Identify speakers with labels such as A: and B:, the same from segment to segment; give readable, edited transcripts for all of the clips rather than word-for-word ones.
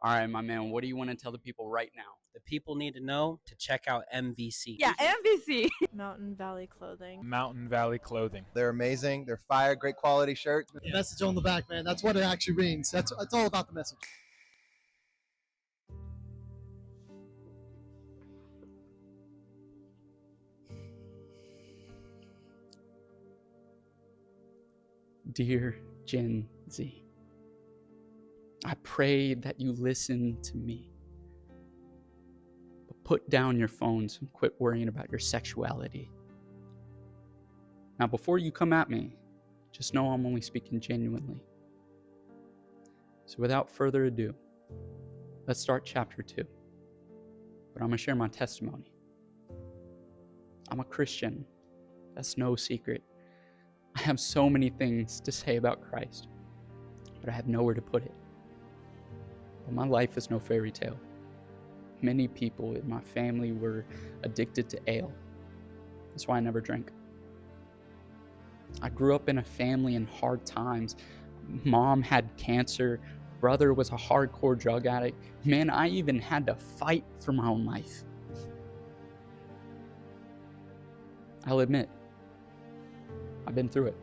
A: All right, my man, what do you want to tell the people right now?
B: The people need to know to check out MVC.
C: Yeah, MVC.
D: Mountain Valley Clothing.
E: Mountain Valley Clothing.
F: They're amazing. They're fire, great quality shirts.
G: The message on the back, man. That's what it actually means. It's all about the message.
A: Dear Gen Z, I pray that you listen to me. But put down your phones and quit worrying about your sexuality. Now, before you come at me, just know I'm only speaking genuinely. So without further ado, let's start chapter 2. But I'm going to share my testimony. I'm a Christian. That's no secret. I have so many things to say about Christ, but I have nowhere to put it. But my life is no fairy tale. Many people in my family were addicted to ale. That's why I never drank. I grew up in a family in hard times. Mom had cancer. Brother was a hardcore drug addict. Man, I even had to fight for my own life. I'll admit, I've been through it.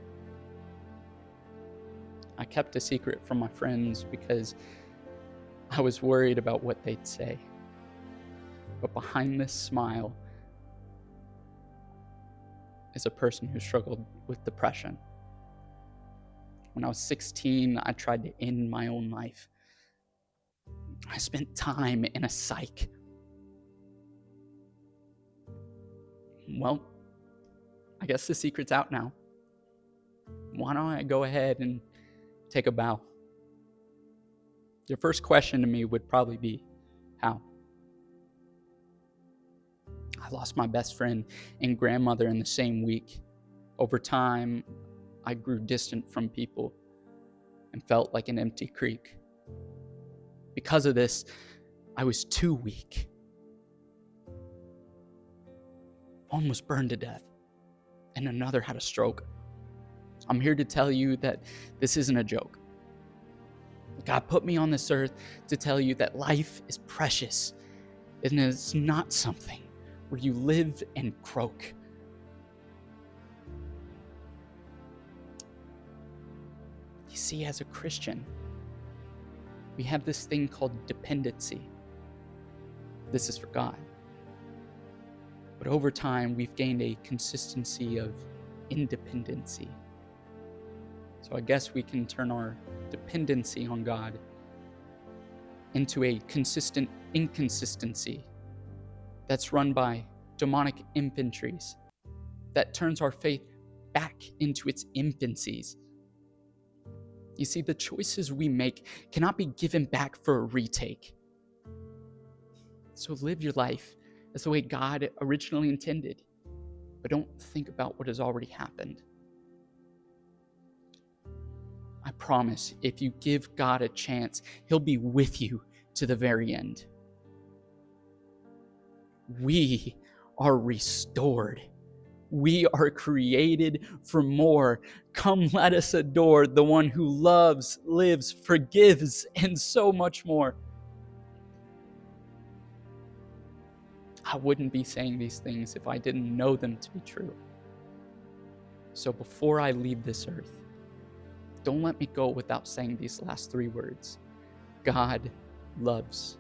A: I kept a secret from my friends because I was worried about what they'd say. But behind this smile is a person who struggled with depression. When I was 16, I tried to end my own life. I spent time in a psych. Well, I guess the secret's out now. Why don't I go ahead and take a bow? Your first question to me would probably be, how? I lost my best friend and grandmother in the same week. Over time, I grew distant from people and felt like an empty creek. Because of this, I was too weak. One was burned to death, and another had a stroke. I'm here to tell you that this isn't a joke. God put me on this earth to tell you that life is precious, and it's not something where you live and croak. You see, as a Christian, we have this thing called dependency. This is for God. But over time, we've gained a consistency of independency. So I guess we can turn our dependency on God into a consistent inconsistency that's run by demonic infantries that turns our faith back into its infancies. You see, the choices we make cannot be given back for a retake. So live your life as the way God originally intended, but don't think about what has already happened. I promise, if you give God a chance, He'll be with you to the very end. We are restored. We are created for more. Come, let us adore the one who loves, lives, forgives, and so much more. I wouldn't be saying these things if I didn't know them to be true. So before I leave this earth, don't let me go without saying these last 3 words. God loves